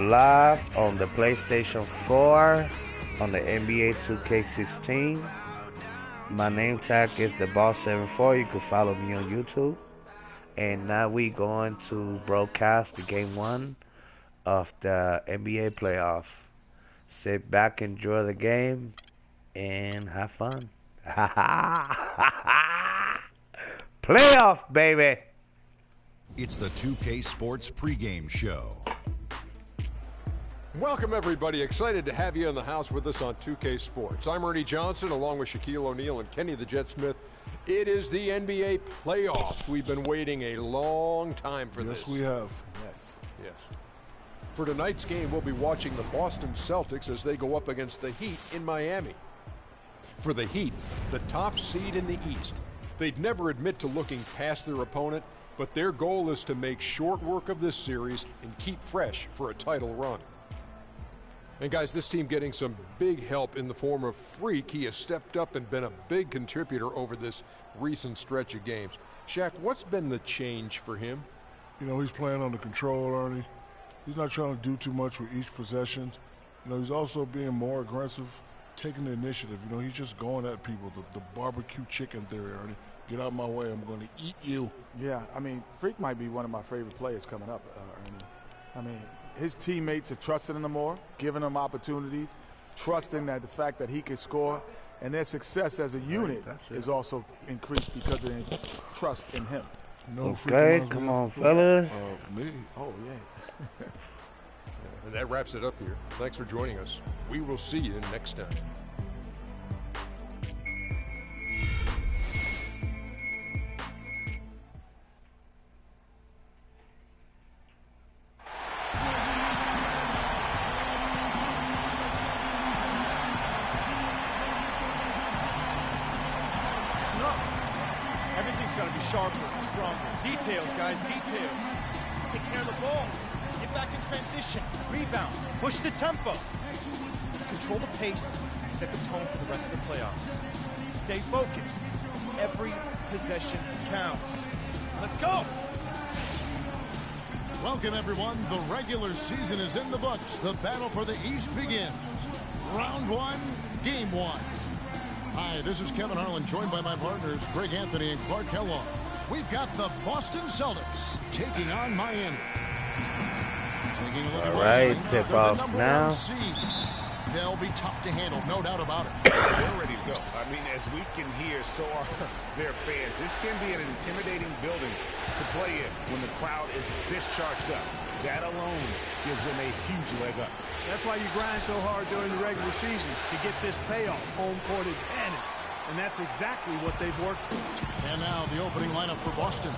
Live on the PlayStation 4 on the NBA 2K16. My name tag is TheBos74's. You can follow me on YouTube. And now we going to broadcast the game 1 of the NBA playoff. Sit back, enjoy the game, and have fun. Playoff, baby! It's the 2K Sports pregame show. Welcome, everybody. Excited to have you in the house with us on 2K Sports. I'm Ernie Johnson, along with Shaquille O'Neal and Kenny the Jet Smith. It is the NBA playoffs. We've been waiting a long time for this. Yes, we have. Yes. For tonight's game, we'll be watching the Boston Celtics as they go up against the Heat in Miami. For the Heat, the top seed in the East, they'd never admit to looking past their opponent, but their goal is to make short work of this series and keep fresh for a title run. And guys, this team getting some big help in the form of Freak. He has stepped up and been a big contributor over this recent stretch of games. Shaq, what's been the change for him? You know, he's playing under control, Ernie. He's not trying to do too much with each possession. You know, he's also being more aggressive, taking the initiative. You know, he's just going at people. The barbecue chicken theory, Ernie. Get out of my way, I'm going to eat you. Yeah, I mean, Freak might be one of my favorite players coming up, Ernie. I mean, his teammates are trusting him more, giving him opportunities, trusting that the fact that he can score, and their success as a unit is also increased because of their trust in him. Okay, come on, fellas. Me? Oh, yeah. And that wraps it up here. Thanks for joining us. We will see you next time. Everything's got to be sharper, stronger. Details, guys, details. Just take care of the ball. Get back in transition. Rebound. Push the tempo. Let's control the pace. Set the tone for the rest of the playoffs. Stay focused. Every possession counts. Let's go. Welcome, everyone. The regular season is in the books. The battle for the East begins. Round 1, game 1. Hi, this is Kevin Harlan, joined by my partners, Greg Anthony and Clark Kellogg. We've got the Boston Celtics taking on Miami. Taking a look at Alright, tip off now. They'll be tough to handle, no doubt about it. They're ready to go. I mean, as we can hear, so are their fans. This can be an intimidating building to play in when the crowd is this charged up. That alone gives them a huge leg up. That's why you grind so hard during the regular season, to get this payoff, home court advantage. And that's exactly what they've worked for. And now the opening lineup for Boston.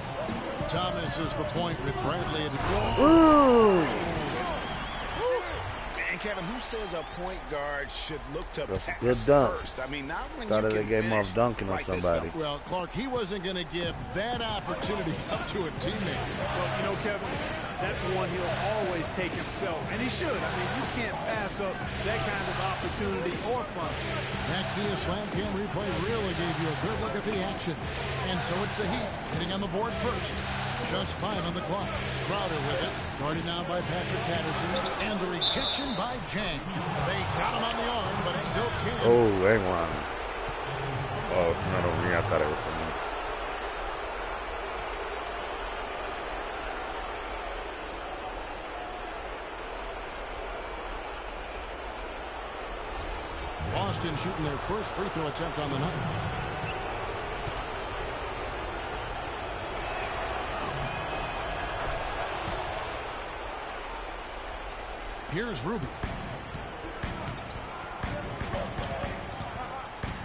Thomas is the point with Bradley at the Ooh! And Kevin, who says a point guard should look to pass good dunk. first? I mean, not when Started you the can game off finish dunking on like this, somebody. though. Well, Clark, he wasn't going to give that opportunity up to a teammate. Well, you know, Kevin, that's one he'll always take himself. And he should. I mean, you can't pass up that kind of opportunity or fun. That Kia Slam Cam replay really gave you a good look at the action. And so it's the Heat hitting on the board first. Just 5 on the clock. Crowder with it. Guarded now by Patrick Patterson. And the rejection by Jang. They got him on the arm, but it still can't. Oh, hang on. Oh, not over here. I thought it was someone. Boston shooting their first free throw attempt on the night. Here's Ruby.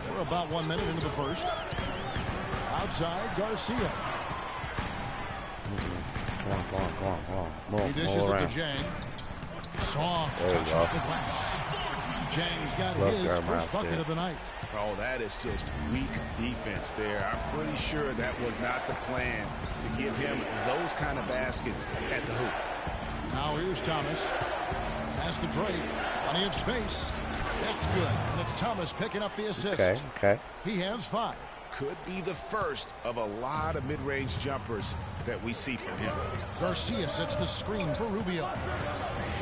We're about 1 minute into the first. Outside, Garcia. Come on. He dishes it to Jang. Soft touch off the glass. Jang's got his first bucket of the night. Oh, that is just weak defense there. I'm pretty sure that was not the plan to give him those kind of baskets at the hoop. Now here's Thomas. Pass to Drake. Plenty of space. That's good. And it's Thomas picking up the assist. Okay. He has 5. Could be the first of a lot of mid-range jumpers that we see from him. Garcia sets the screen for Rubio.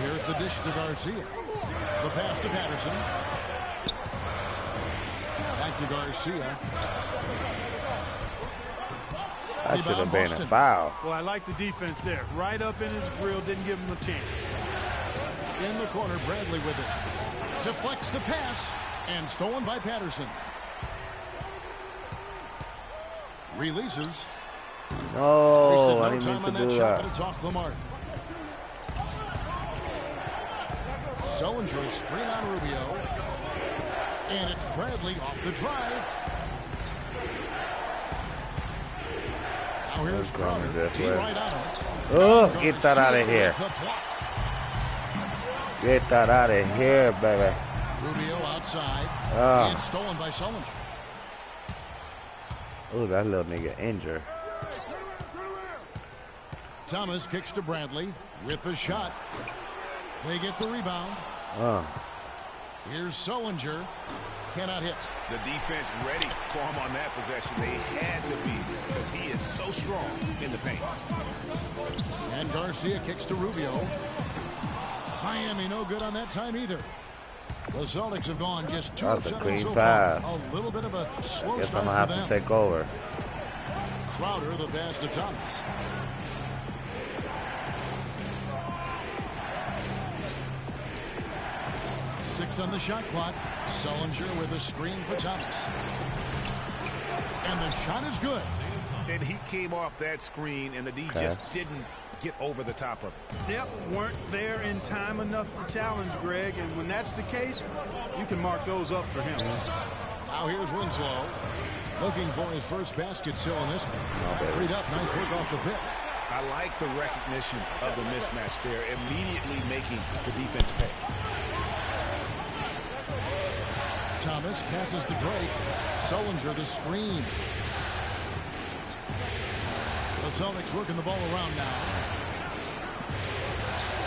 Here's the dish to Garcia. The pass to Patterson. Back to Garcia. That should have been a foul. Well, I like the defense there. Right up in his grill, didn't give him a chance. In the corner, Bradley with it. Deflects the pass, and stolen by Patterson. Releases. Oh, I no didn't time mean on to that do shot, that. but it's off the mark. Sullinger screen on Rubio. And it's Bradley off the drive. Now here's Crowder. Team right on him. Oh, get that out of here. Get that out of here, baby. Rubio outside. Oh. And stolen by Sullinger. Oh, that little nigga injured. Thomas kicks to Bradley with the shot. They get the rebound. Oh. Here's Sullinger. Cannot hit. The defense ready for him on that possession. They had to be because he is so strong in the paint. And Garcia kicks to Rubio. Miami no good on that time either. The Celtics have gone just 2 of 7 so far. A little bit of a slow Guess start I'm gonna for have them. to take over. Crowder the pass to Thomas. Six on the shot clock. Sullinger with a screen for Thomas. And the shot is good. And he came off that screen, and the D just didn't get over the top of it. Yep, weren't there in time enough to challenge Greg, and when that's the case, you can mark those up for him. Now here's Winslow. Looking for his first basket still in this one. Freed up, nice work off the pick. I like the recognition of the mismatch there, immediately making the defense pay. Thomas passes to Drake. Sullinger the screen. The Celtics working the ball around now.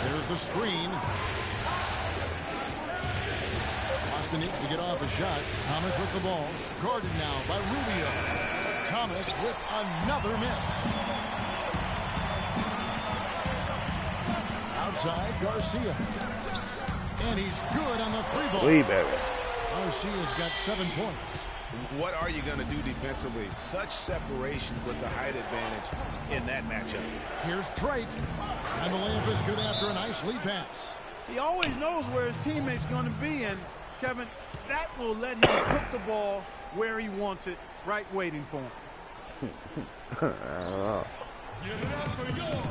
There's the screen. Boston needs to get off a shot. Thomas with the ball. Guarded now by Rubio. Thomas with another miss. Outside, Garcia. And he's good on the three-ball. Garcia's got 7 points. What are you going to do defensively? Such separation with the height advantage in that matchup. Here's Drake. And the layup is good after a nice lead pass. He always knows where his teammate's going to be, and Kevin, that will let him put the ball where he wants it, right waiting for him. I don't know. Give it up for your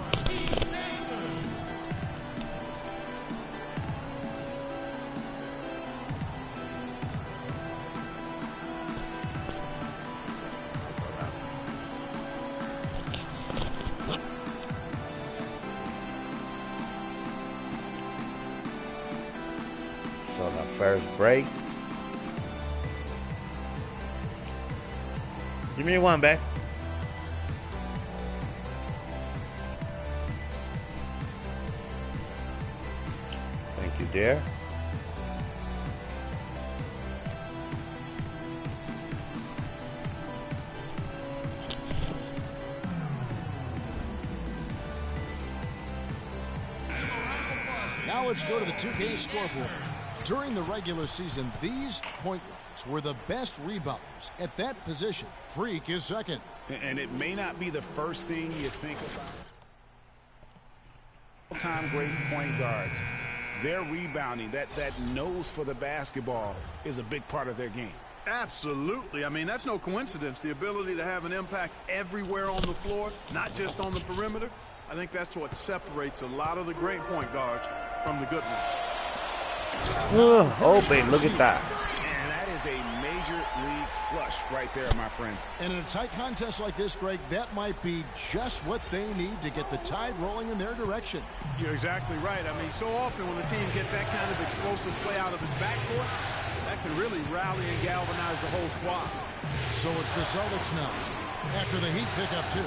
So the first break. Give me one, babe. Thank you, dear. Now let's go to the 2K scoreboard. During the regular season, these point guards were the best rebounders at that position. Freak is second. And it may not be the first thing you think about. All-time great point guards, their rebounding, that nose for the basketball is a big part of their game. Absolutely. I mean, that's no coincidence. The ability to have an impact everywhere on the floor, not just on the perimeter. I think that's what separates a lot of the great point guards from the good ones. Open, look at that. And that is a major league flush right there, my friends. And in a tight contest like this, Greg, that might be just what they need to get the tide rolling in their direction. You're exactly right. I mean, so often when the team gets that kind of explosive play out of its backcourt, that can really rally and galvanize the whole squad. So it's the Celtics now, after the Heat pick up 2.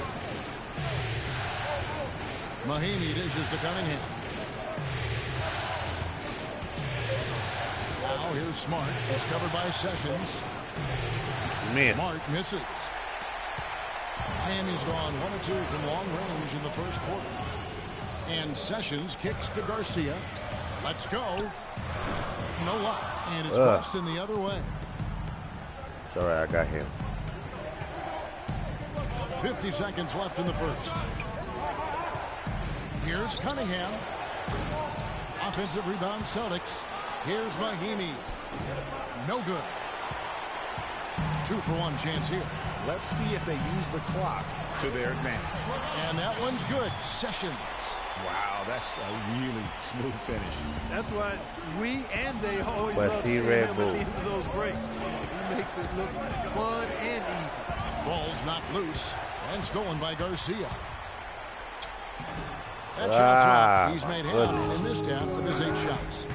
Mahinmi dishes to Cunningham. Now here's Smart. It's covered by Sessions. Smart misses. Miami's gone 1 of 2 from long range in the first quarter. And Sessions kicks to Garcia. Let's go. No luck. And it's Boston the other way. It's all right, I got him. 50 seconds left in the first. Here's Cunningham. Offensive rebound, Celtics. Here's Mahimi. No good. 2-for-1 chance here. Let's see if they use the clock to their advantage. And that one's good. Sessions. Wow, that's a really smooth finish. That's what we and they always But love see seeing Red him Bull. at the end of those breaks. He makes it look fun and easy. Ball's not loose and stolen by Garcia. That shot's off. He's made half in this half of his 8 shots.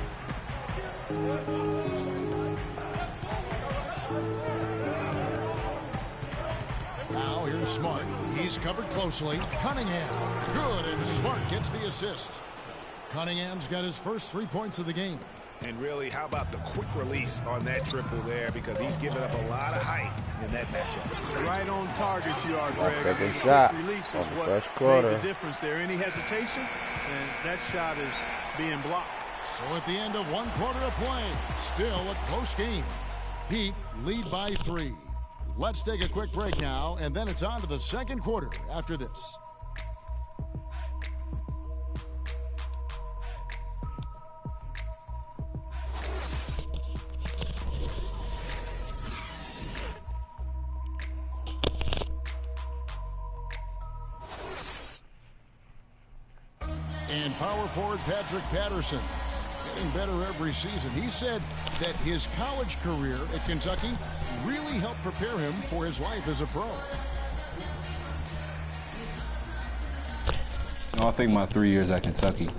Now here's Smart. He's covered closely. Cunningham. Good, and Smart gets the assist. Cunningham's got his first 3 points of the game. And really, how about the quick release on that triple there? Because he's given up a lot of height in that matchup. Right on target you are, Greg. Second shot Release on is the what first quarter. made the difference there. Any hesitation, and that shot is being blocked. So at the end of 1 quarter of play, still a close game. Heat lead by 3. Let's take a quick break now, and then it's on to the second quarter after this. And power forward Patrick Patterson, getting better every season. He said that his college career at Kentucky really helped prepare him for his life as a pro. I think my 3 years at Kentucky,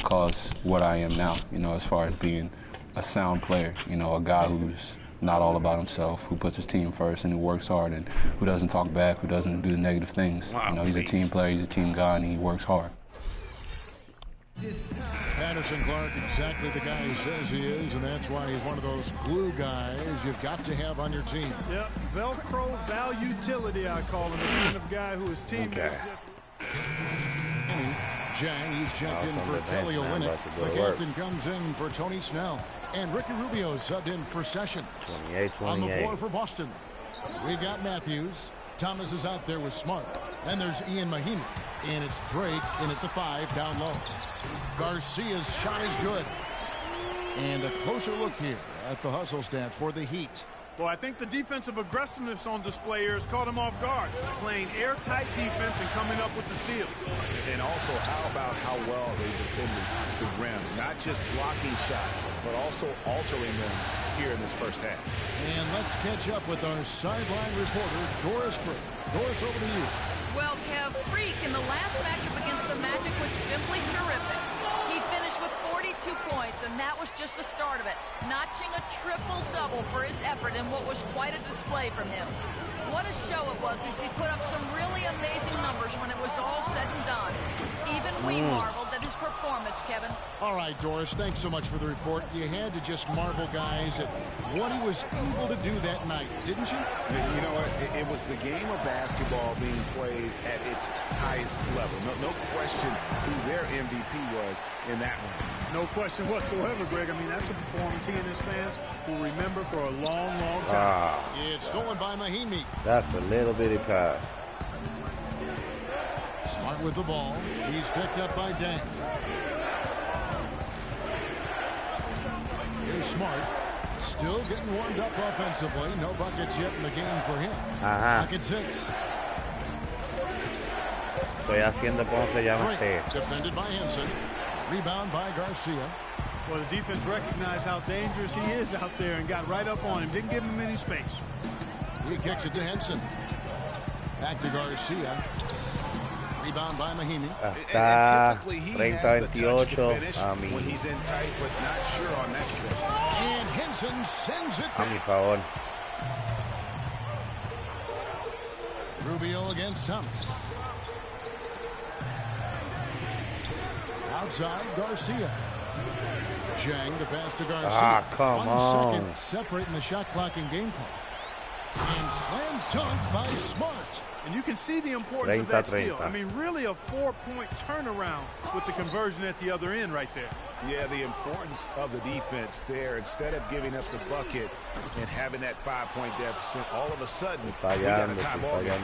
caused what I am now, as far as being a sound player, a guy who's not all about himself, who puts his team first and who works hard and who doesn't talk back, who doesn't do the negative things. He's a team player, he's a team guy, and he works hard. Patterson Clark, exactly the guy he says he is, and that's why he's one of those glue guys you've got to have on your team. Yep, Velcro value utility, I call him. The kind of guy who his teammates just... Jang, he's checked in for Kelly Olynyk. The captain comes in for Tony Snell. And Ricky Rubio subbed in for Sessions. 28. On the floor for Boston, we've got Matthews. Thomas is out there with Smart. And there's Ian Mahimi. And it's Drake in at the 5 down low. Garcia's shot is good. And a closer look here at the hustle stats for the Heat. Well, I think the defensive aggressiveness on display here has caught him off guard. Playing airtight defense and coming up with the steal. And also, how about how well they defended the rim? Not just blocking shots, but also altering them here in this first half. And let's catch up with our sideline reporter, Doris Burke. Doris, over to you. Well, Kev, Freak in the last matchup against the Magic was simply terrific. He finished with 42 points, and that was just the start of it, notching a triple-double for his effort in what was quite a display from him. What a show it was as he put up some really amazing numbers when it was all said and done. Even we marveled at his performance, Kevin. All right, Doris, thanks so much for the report. You had to just marvel, guys, at what he was able to do that night, didn't you? You know what? It was the game of basketball being played at its highest level. No question who their MVP was in that one. No question whatsoever, Greg. I mean, that's a performance he and his fans will remember for a long, long time. It's stolen by Mahimi. That's a little bitty pass. Smart with the ball. He's picked up by Dang. Here's Smart. Still getting warmed up offensively. No buckets yet in the game for him. Bucket 6. Estoy haciendo como se llama este. Defended by Henson. Rebound by Garcia. Well, the defense recognized how dangerous he is out there and got right up on him. Didn't give him any space. He kicks it to Henson. Back to Garcia. Rebound by Mahimi. Hasta Typically, he has the touch to 38 finish a mí. when he's in tight, but not sure on that possession. And Henson sends it A mi favor. Rubio against Thomas. Outside, Garcia. Jang, the pass to Garcia. Come on. 1 second separating the shot clock and game clock. And slam dunked by Smart. And you can see the importance of that steal. I mean, really a 4-point turnaround with the conversion at the other end right there. Yeah, the importance of the defense there. Instead of giving up the bucket and having that 5-point deficit, all of a sudden, we got a tie ball game.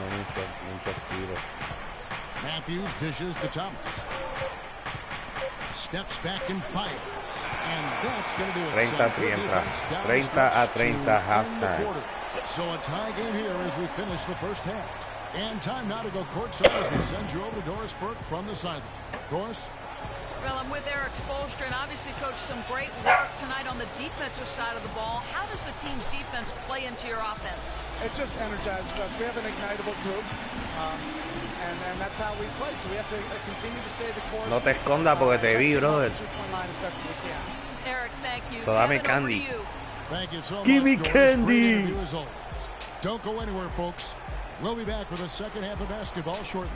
Matthews dishes to Thomas. Steps back and fires. And that's going to do it. 30-30 halftime. So a tie game here as we finish the first half. And time now to go courtside as we send you over to Doris Burke from the sideline. Doris? Well, I'm with Eric Spoelstra, and obviously, Coach, some great work tonight on the defensive side of the ball. How does the team's defense play into your offense? It just energizes us. We have an ignitable group, and that's how we play. So we have to continue to stay the course. No te escondas porque te vi, brother. Eric, thank you. So dame candy. Thank you so much. Give me candy. Don't go anywhere, folks. We'll be back with the second half of basketball shortly.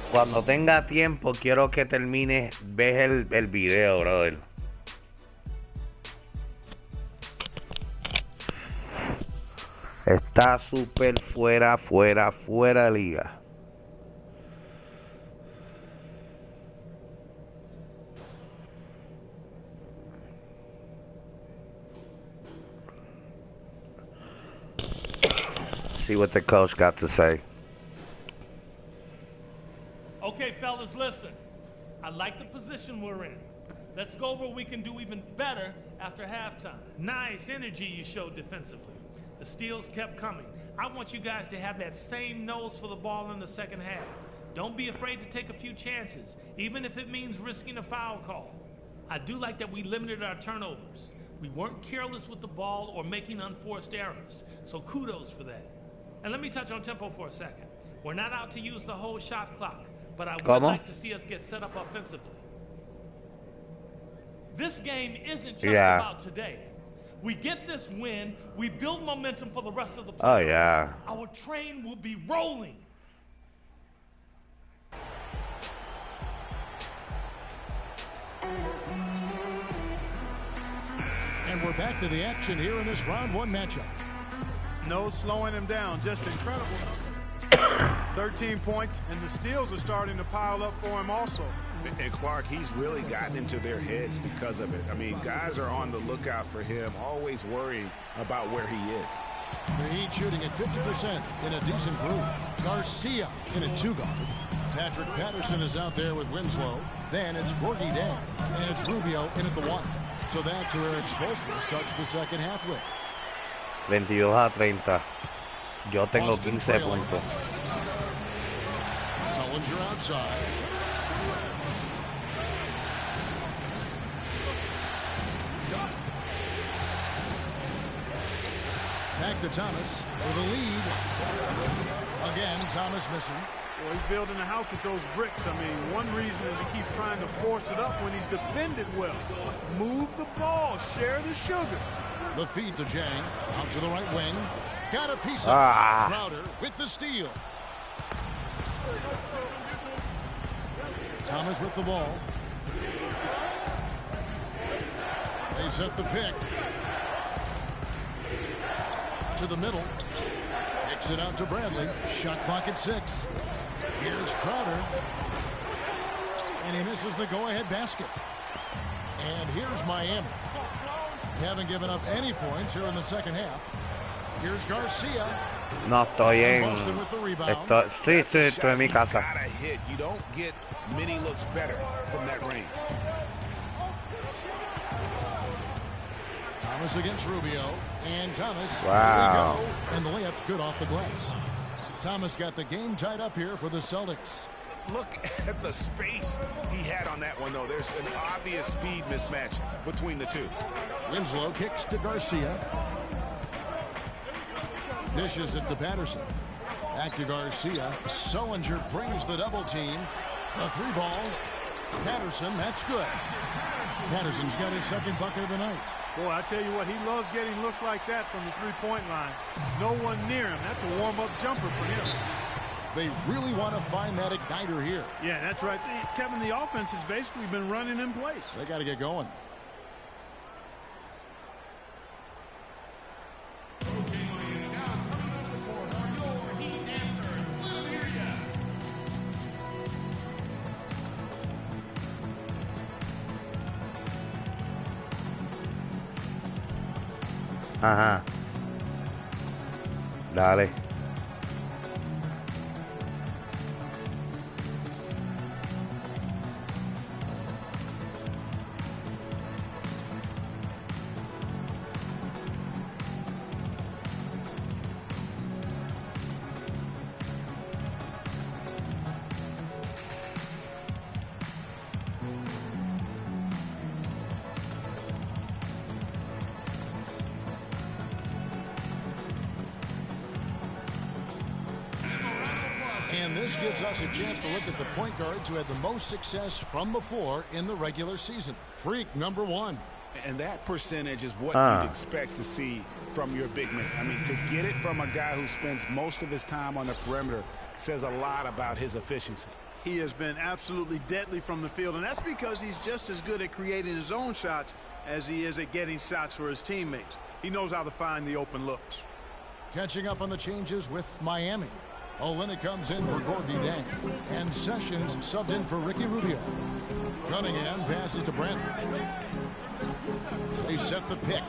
Cuando tenga tiempo, quiero que termines, ves el video, brother. Está súper fuera de liga. See what the coach got to say. Okay, fellas, listen. I like the position we're in. Let's go over what we can do even better after halftime. Nice energy you showed defensively. The steals kept coming. I want you guys to have that same nose for the ball in the second half. Don't be afraid to take a few chances, even if it means risking a foul call. I do like that we limited our turnovers. We weren't careless with the ball or making unforced errors, so kudos for that. And let me touch on tempo for a second. We're not out to use the whole shot clock, but I would like to see us get set up offensively. This game isn't just about today. We get this win, we build momentum for the rest of the playoffs. Oh, yeah. Our train will be rolling. And we're back to the action here in this round one matchup. No slowing him down, just incredible. 13 points, and the steals are starting to pile up for him also. And Clark, he's really gotten into their heads because of it. I mean, guys are on the lookout for him, always worrying about where he is. The Heat shooting at 50% in a decent group. Garcia in a two-guard. Patrick Patterson is out there with Winslow. Then it's Gorgie Dan, and it's Rubio in at the one. So that's who Eric Spoelstra starts the second half with. 22-30. Yo tengo 15 puntos. Sullinger outside. Back to Thomas for the lead. Again, Thomas missing. Well, he's building a house with those bricks. I mean, one reason is he keeps trying to force it up when he's defended well. Move the ball, share the sugar. The feed to Jang, out to the right wing. Got a piece of it. Crowder with the steal. Thomas with the ball. They set the pick. To the middle. Kicks it out to Bradley. Shot clock at 6. Here's Crowder. And he misses the go-ahead basket. And here's Miami. Haven't given up any points here in the second half. Here's Garcia. No estoy en. Sí, estoy en mi casa. You don't get many looks better from that range. Thomas against Rubio. And Thomas. Wow. There we go. And the layup's good off the glass. Thomas got the game tied up here for the Celtics. Look at the space he had on that one, though. There's an obvious speed mismatch between the two. Winslow kicks to Garcia. Dishes it to Patterson. Back to Garcia. Sullinger brings the double team. A three ball. Patterson, that's good. Patterson's got his second bucket of the night. Boy, I tell you what, he loves getting looks like that from the three-point line. No one near him. That's a warm-up jumper for him. They really want to find that igniter here. Yeah, that's right. Kevin, the offense has basically been running in place. They got to get going. Ajá. Dale. And this gives us a chance to look at the point guards who had the most success from before in the regular season. Freak number 1. And that percentage is what you'd expect to see from your big man. I mean, to get it from a guy who spends most of his time on the perimeter says a lot about his efficiency. He has been absolutely deadly from the field, and that's because he's just as good at creating his own shots as he is at getting shots for his teammates. He knows how to find the open looks. Catching up on the changes with Miami. Olynyk comes in for Gorgie Dang. And Sessions subbed in for Ricky Rubio. Cunningham passes to Brantley. They set the pick.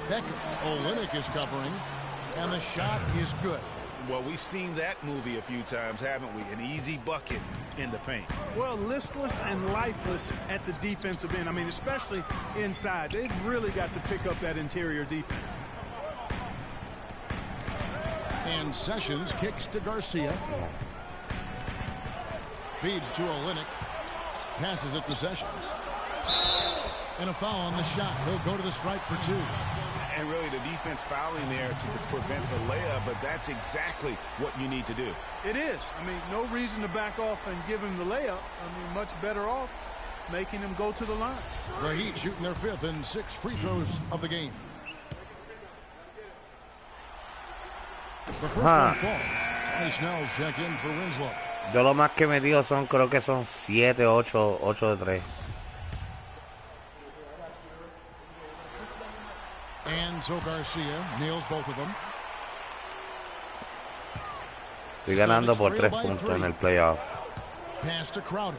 Beckett. Olynyk is covering. And the shot is good. Well, we've seen that movie a few times, haven't we? An easy bucket in the paint. Well, listless and lifeless at the defensive end. I mean, especially inside. They've really got to pick up that interior defense. And Sessions kicks to Garcia. Feeds to Olynyk. Passes it to Sessions. And a foul on the shot. He'll go to the stripe for 2. And really the defense fouling there to prevent the layup, but that's exactly what you need to do. It is. I mean, no reason to back off and give him the layup. I mean, much better off making him go to the line. The Heat shooting their 5th and 6th free throws of the game. The first one falls. Tony Snell's check in for Winslow. Yo lo más que me dio son, creo que son 7, 8 de 3. And so Garcia nails both of them. Estoy ganando por 3 puntos en el playoff. Pass to Crowder.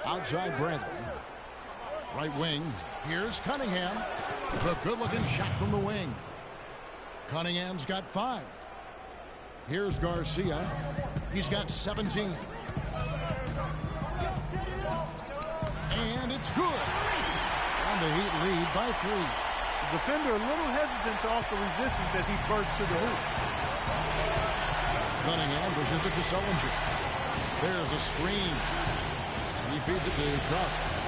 Outside Bradley. Right wing. Here's Cunningham. The good-looking shot from the wing. Cunningham's got 5. Here's Garcia. He's got 17. And it's good. And the Heat lead by 3. The defender a little hesitant to offer resistance as he bursts to the hoop. Cunningham pushes it to Sullinger. There's a screen. He feeds it to Crowder.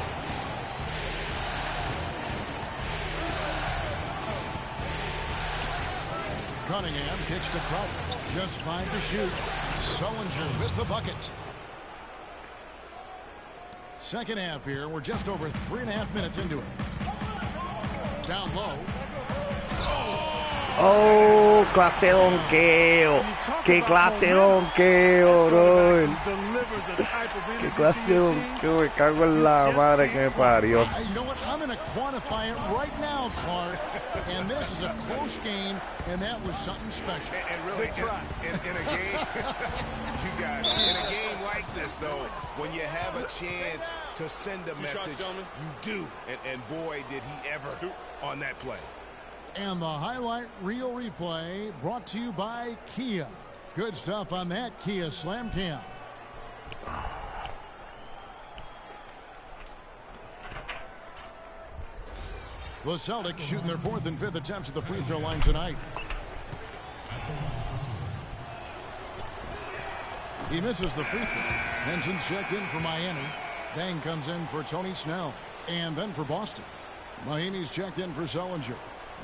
Cunningham kicks to Crowder. Just 5 to shoot. Sullinger with the bucket. Second half here. We're just over 3.5 minutes into it. Down low. Oh, clase de donqueo. Qué clase de donqueo, bro. Qué clase de donqueo. Me cago en la madre que me parió. You know what? I'm going to quantify it right now, Clark. And this is a close game, and that was something special. And really, in a game, you guys, in a game like this, though, when you have a chance to send a message, you do. And boy, did he ever on that play. And the highlight reel replay brought to you by Kia. Good stuff on that Kia Slam Cam. The Celtics shooting their 4th and 5th attempts at the free throw line tonight. He misses the free throw. Henson's checked in for Miami. Dang comes in for Tony Snell. And then for Boston. Miami's checked in for Sullinger.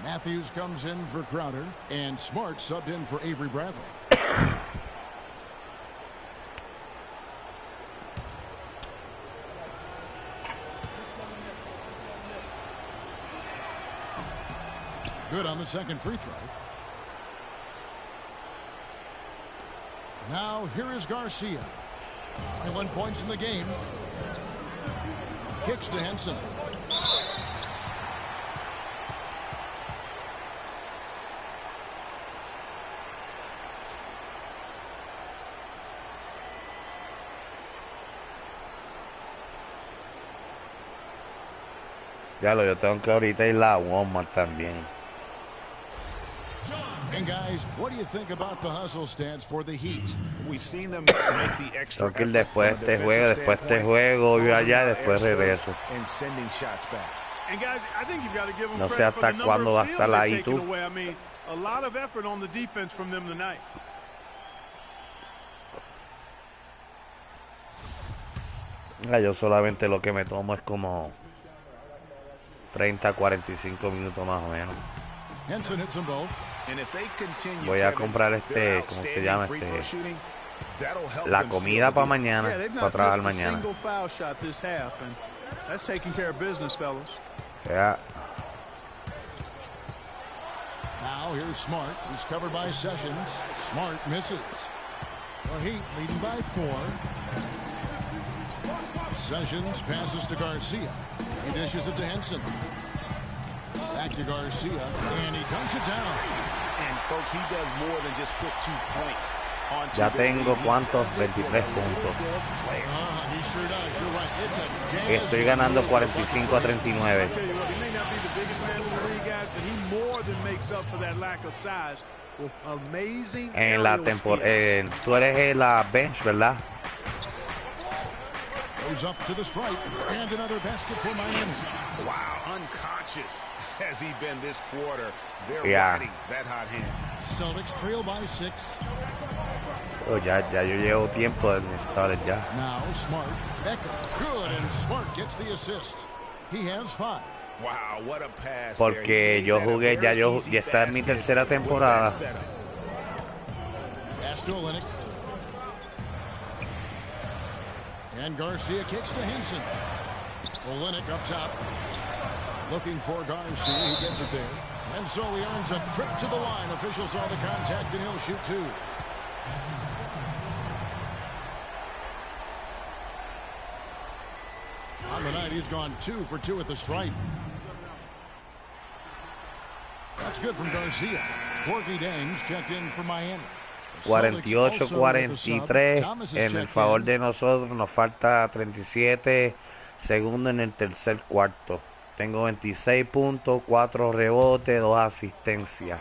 Matthews comes in for Crowder. And Smart subbed in for Avery Bradley. Good on the second free throw. Now here is Garcia. 21 points in the game. Kicks to Henson. Ya yo tengo que ahorita ir a Walmart también. And guys, what do you think about the hustle stance for the Heat? We've seen them make the extra Tengo que ir después de este juego, después de este juego, yo allá, después regreso. and sending shots back. And guys, I think you've got to give them No sé credit for the hasta number cuándo va a of estar steals ahí they've taken tú. away. I mean, a lot of effort on the defense from them tonight. Yo solamente lo que me tomo es como 30, 45 minutos más o menos. Henson hits them both. And if they continue, Voy a Kevin, comprar their ¿cómo se llama? outstanding free throw shooting, that'll help La them comida seal para the deal. mañana, Yeah, they've para not trabajar missed a mañana. single foul shot this half, and that's taking care of business, fellas. Ya. Now here's Smart. He's covered by Sessions. Smart misses. The Heat leading by 4. Sessions passes to Garcia. He dishes it to Henson. Back to Garcia, and he dunks it down. And folks, he does more than just put 2 points onto Ya the tengo lead. cuántos, 23 puntos. He sure does. You're right. It's a Y estoy ganando 45 a 39. I tell you what, he may not be the biggest man in the league, guys, but he more than makes up for that lack of size with amazing En la aerial temporada, skills. tú eres la bench, ¿verdad? Goes up to the stripe, and another basket for Miami. Wow, unconscious has he been this quarter. They're Yeah. riding that hot hand. Celtics trail by 6. Oh, ya yo llevo tiempo en estar ya. Now Smart, Becker, good, and Smart gets the assist. He has 5. Wow, what a pass. Porque yo jugué, ya esta es mi tercera temporada. Pass to Olynyk. And Garcia kicks to Henson. Olynyk up top. Looking for Garcia. He gets it there. And so he earns a trip to the line. Officials saw the contact, and he'll shoot 2. On the night, he's gone 2 for 2 at the stripe. That's good from Garcia. Corky Dames checked in for Miami. 48-43 en el favor de nosotros. Nos falta 37 segundos en el tercer cuarto. Tengo 26 puntos, 4 rebotes, 2 asistencias.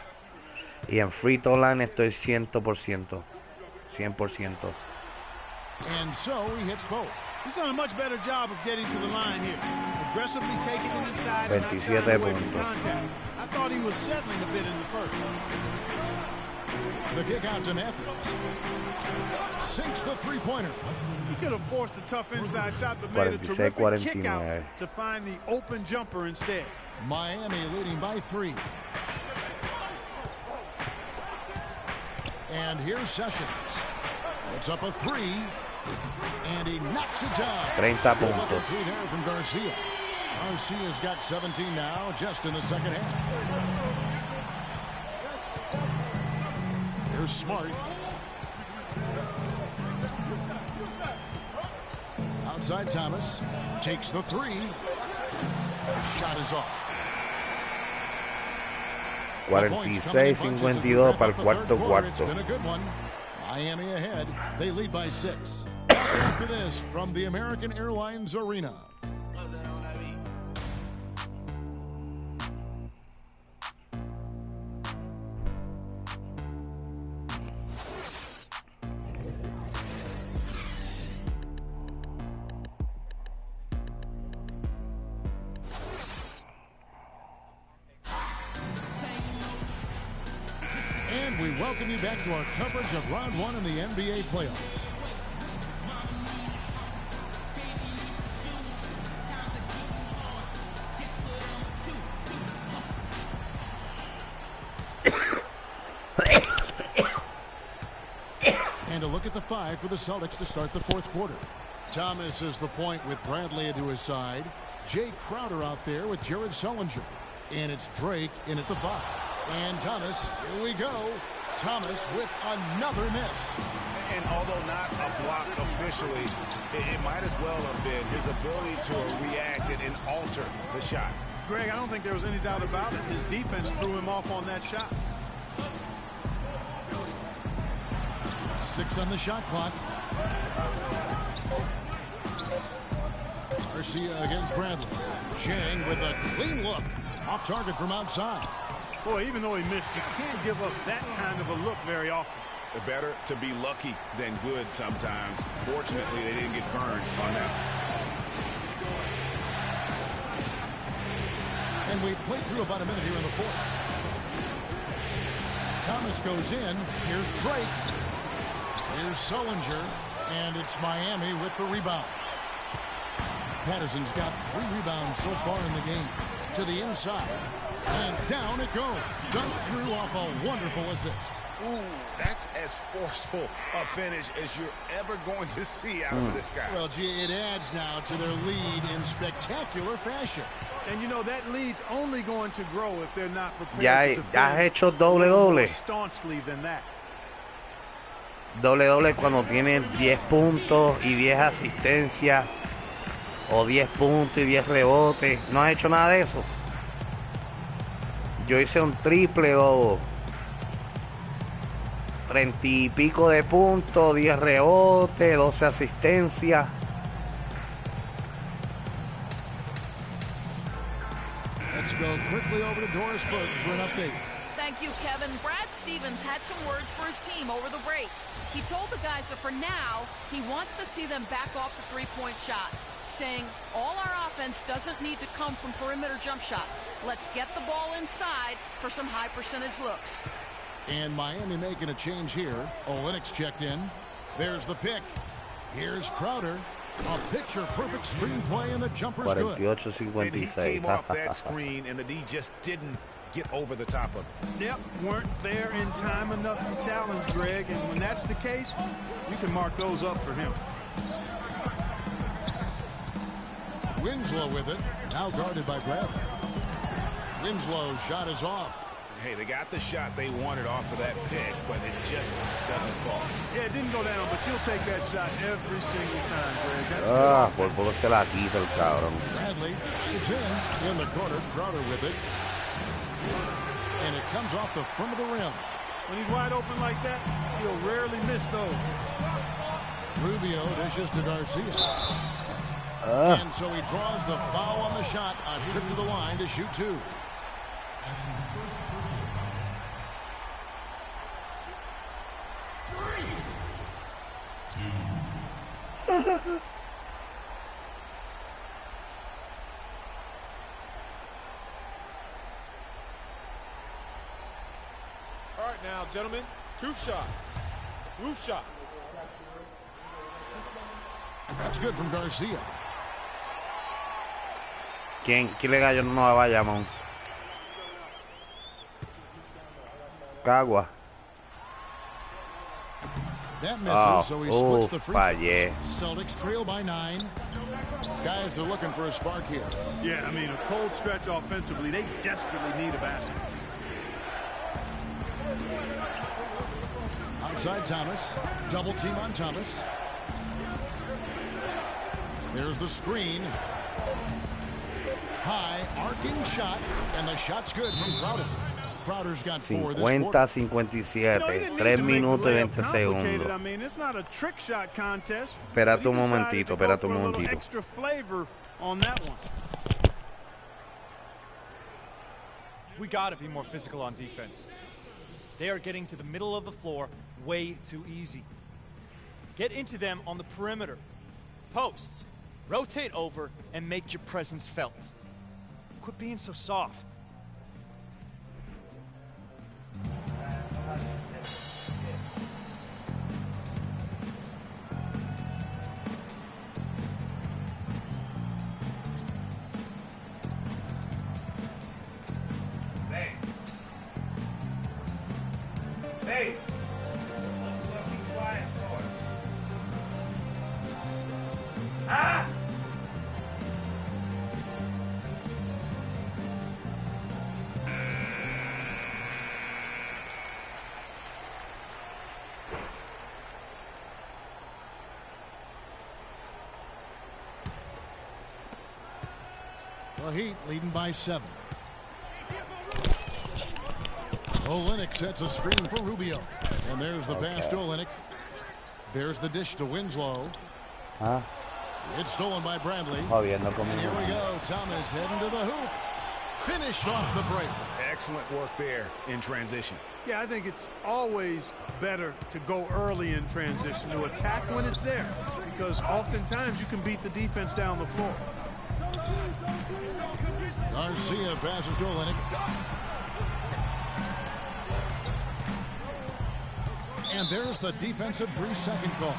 Y en free throw line estoy 100%. 100%. And so he hits both. He's done a much better job of getting to the line here. Aggressively taking it inside and not 27 shying away from puntos. contact. I thought he was settling a bit in the first. The kick out to Matthews. Sinks the three-pointer. He could have forced a tough inside shot, but made a terrific 46-49. kick out to find the open jumper instead. Miami leading by 3. And here's Sessions. It's up a 3. And he knocks it down. 30 puntos. 3 there from Garcia. Garcia's got 17 now, just in the second half. Here's Smart. Outside Thomas. Takes the 3. The shot is off. 46-52 para el cuarto cuarto. It's been a good one. Miami ahead. They lead by 6. After this, from the American Airlines Arena. And we welcome you back to our coverage of Round 1 in the NBA playoffs. And a look at the 5 for the Celtics to start the fourth quarter. Thomas is the point with Bradley to his side. Jay Crowder out there with Jared Sullinger. And it's Drake in at the 5. And Thomas, here we go. Thomas with another miss. And although not a block officially, it might as well have been his ability to react and alter the shot. Greg, I don't think there was any doubt about it. His defense threw him off on that shot. 6 on the shot clock. Garcia against Bradley. Chang with a clean look. Off target from outside. Boy, even though he missed, you can't give up that kind of a look very often. Better to be lucky than good sometimes. Fortunately, they didn't get burned on that. And we've played through about a minute here in the fourth. Thomas goes in. Here's Drake. Here's Sullinger. And it's Miami with the rebound. Patterson's got 3 rebounds so far in the game. To the inside. And down it goes. Dunked through off a wonderful assist. Ooh, that's as forceful a finish as you're ever going to see out of this guy. Well, gee, it adds now to their lead in spectacular fashion. And you know, that lead's only going to grow if they're not prepared to defend has hecho doble more staunchly than that. Doble cuando tiene 10 puntos y 10 asistencias o 10 puntos y 10 rebotes. No has hecho nada de eso. Yo hice un triple doble. 30 y pico de puntos, 10 rebotes, 12 asistencias. Let's go quickly over to Doris Burton for an update. Thank you, Kevin. Brad Stevens had some words for his team over the break. He told the guys that for now, he wants to see them back off the three-point shot, saying all our offense doesn't need to come from perimeter jump shots. Let's get the ball inside for some high percentage looks. And Miami making a change here. Olenek's checked in. There's the pick. Here's Crowder. A picture-perfect screenplay, and the jumper's good. 48-56. He came off that screen, and the D just didn't get over the top of it. Yep, weren't there in time enough to challenge Greg, and when that's the case, you can mark those up for him. Winslow with it. Now guarded by Bradley. Winslow's shot is off. Hey, they got the shot they wanted off of that pick, but it just doesn't fall. Yeah, it didn't go down, but you'll take that shot every single time, Greg. That's por poco se la quita el cabrón. Bradley is in the corner. Crowder with it. And it comes off the front of the rim. When he's wide open like that, he'll rarely miss those. Rubio dishes to Garcia. And so he draws the foul on the shot. A trip to the line to shoot 2. All right, now, gentlemen, 2 shots. Roof shots. That's good from Garcia. ¿Quién le cayó en Nueva Bayamón? Cagua. That misses, so he splits the free fallé. Celtics trail by 9. Guys are looking for a spark here. Yeah, I mean, a cold stretch offensively. They desperately need a basket. Outside Thomas. Double team on Thomas. There's the screen. High arcing shot, and the shot's good from Crowder. Crowder's got 4 this quarter. 50-57, 3 minutos y 20 segundos. I mean, it's not a trick shot contest. Espérate un momentito, espérate un momentito. Extra flavor on that one. We got to be more physical on defense. They are getting to the middle of the floor way too easy. Get into them on the perimeter. Posts. Rotate over and make your presence felt. Quit being so soft. Hey. Ah! The Heat leading by 7. Olenek sets a screen for Rubio. And there's the pass to Olenek. There's the dish to Winslow. It's stolen by Bradley. Jodiendo And conmigo. here we go. Thomas heading to the hoop. Finished off the break. Excellent work there in transition. Yeah, I think it's always better to go early in transition, to attack when it's there, because oftentimes you can beat the defense down the floor. Garcia passes to Olynyk. And there's the defensive 3-second call.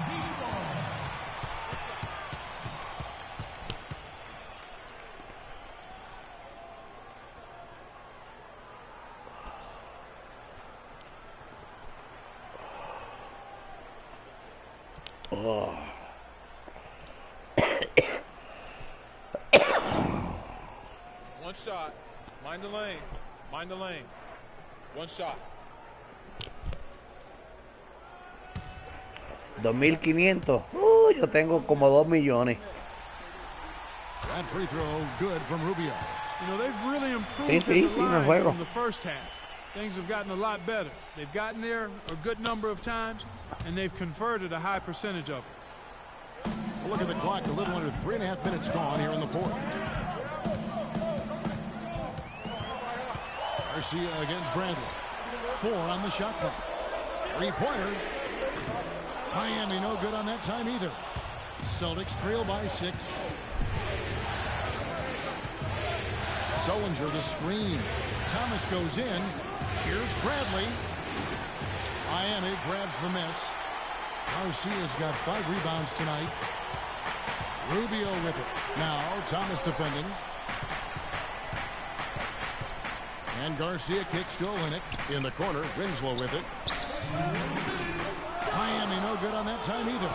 Oh. One shot. Mind the lanes. Mind the lanes. One shot. 2.500. Yo tengo como 2 millones. That free throw good from Rubio. You know, they've really improved Sí, the me line juego. from the first half. Things have gotten a lot better. They've gotten there a good number of times, and they've converted a high percentage of it. Well, look at the clock. A little under 3.5 minutes gone here in the fourth. Garcia against Bradley. 4 on the shot clock. 3-pointer. Miami no good on that time either. Celtics trail by 6. Sullinger the screen. Thomas goes in. Here's Bradley. Miami grabs the miss. Garcia's got 5 rebounds tonight. Rubio with it. Now Thomas defending. And Garcia kicks to Olynyk. In the corner, Winslow with it. Miami no good on that time either.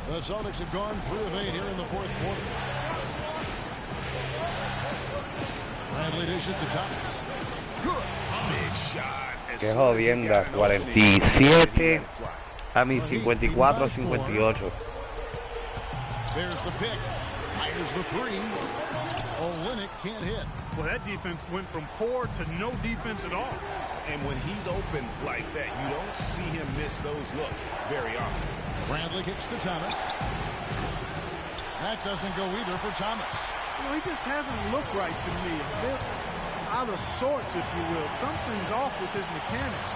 The Celtics have gone 3 of 8 here in the fourth quarter. Bradley dishes to Thomas. Good. Big shot. Qué jodienda. 47. A mi 54-58. There's the pick. Fires the 3. Olynyk can't hit. Well, that defense went from poor to no defense at all. And when he's open like that, you don't see him miss those looks very often. Bradley kicks to Thomas. That doesn't go either for Thomas. You know, he just hasn't looked right to me. A bit out of sorts, if you will. Something's off with his mechanics,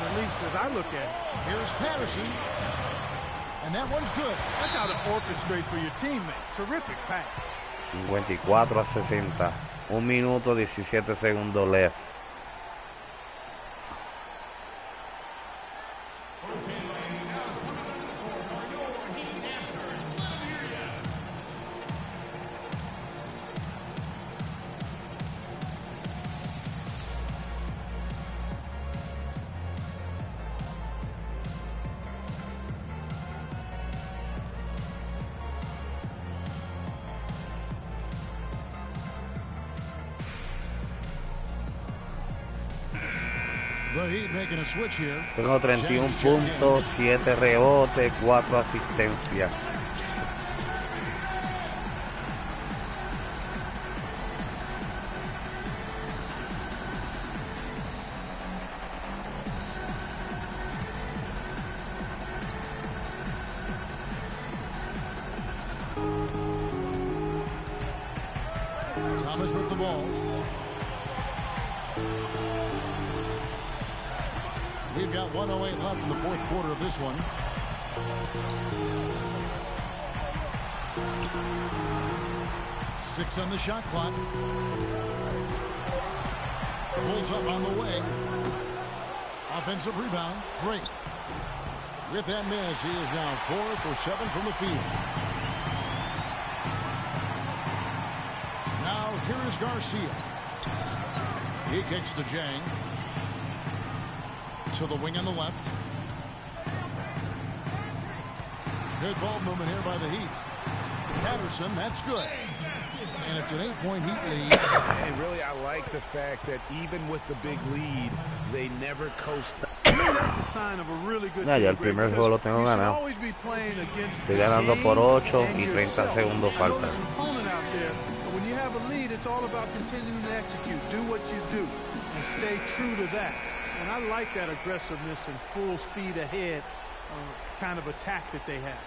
at least as I look at it. Here's Patterson. And that one's good. That's how to orchestrate for your teammate. Terrific pass. 54-60. 1 minuto 17 segundos left. The Heat making a switch here. Tengo 31 puntos, 7 rebotes, 4 asistencias. Thomas with the ball. We've got 1:08 left in the fourth quarter of this one. Six on the shot clock. Pulls up on the wing. Offensive rebound. Drake. With that miss, he is now 4 for 7 from the field. Now here is Garcia. He kicks to Jang. To the wing on the left. Good ball movement here by the Heat. Patterson, that's good. And it's an 8-point Heat lead. And really, I like the fact that even with the big lead, they never coast. That's a sign of a really good Ya, team. ya el primer juego lo tengo ganado. Always be playing against Estoy ganando por 8 y 30 segundos I know faltan. there's an opponent out there, but when you have a lead, it's all about continuing to execute. Do what you do and stay true to that. And I like that aggressiveness and full speed ahead kind of attack that they have.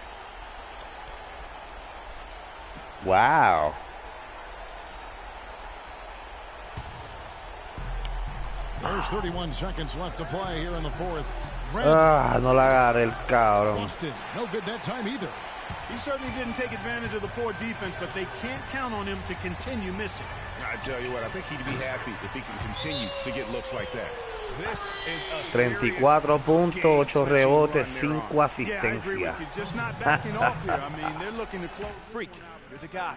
Wow. There's 31 seconds left to play here in the fourth. Ah, no la agarré el cabrón. Boston, no good that time either. He certainly didn't take advantage of the poor defense, but they can't count on him to continue missing. I tell you what, I think he'd be happy if he can continue to get looks like that. This is a 34 puntos, 8 rebotes, 5 asistencias. Just not backing off here. I mean, they're looking to close. Freak, you're the guy.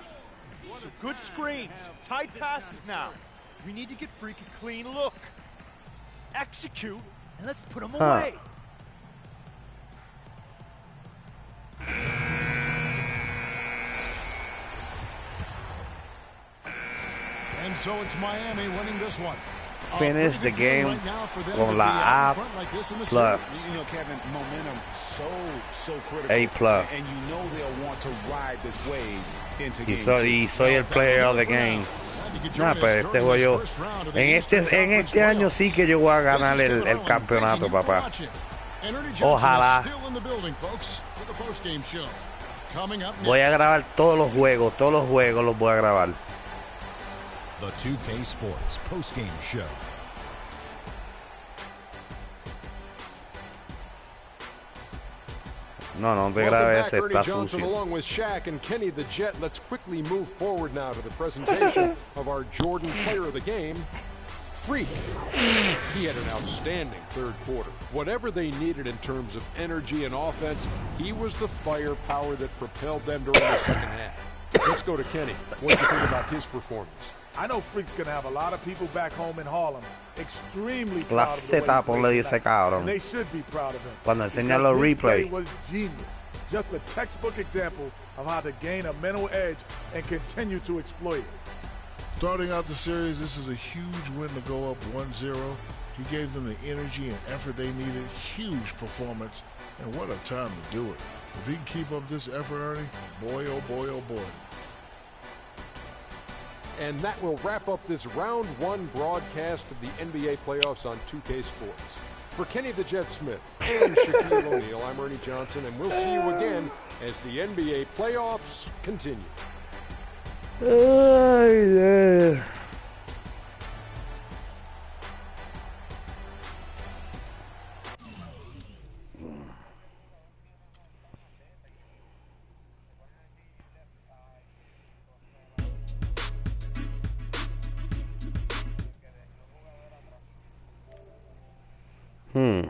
So good screens, tight passes now. We need to get Freak a clean look. Execute, and let's put him away. And so it's Miami winning this one. Finish the game con la A+. You know, Kevin, momentum so critical. A+. And you know they'll want to ride this wave into game Y soy el player of the game. Nah, pues este juego, en este año sí que yo voy a ganar el campeonato, papá. Ojalá. Voy a grabar todos los juegos los voy a grabar. The 2K Sports postgame show. No te grabes, ese está Johnson, sucio. along with Shaq and Kenny the Jet. Let's quickly move forward now to the presentation of our Jordan player of the game, Freak. He had an outstanding third quarter. Whatever they needed in terms of energy and offense, he was the firepower that propelled them during the second half. Let's go to Kenny. What do you think about his performance? I know Freak's going to have a lot of people back home in Harlem extremely La proud of the way Z he ponle played dice tonight. cabrón. And they should be proud of him. Cuando enseña Because los his play replays. was genius. Just a textbook example of how to gain a mental edge and continue to exploit it. Starting out the series, this is a huge win to go up 1-0. He gave them the energy and effort they needed. Huge performance, and what a time to do it. If he can keep up this effort, Ernie, boy, oh boy, oh boy. And that will wrap up this round one broadcast of the NBA playoffs on 2K Sports. For Kenny the Jet Smith and Shaquille O'Neal, I'm Ernie Johnson, and we'll see you again as the NBA playoffs continue. Ay, yeah. Hmm.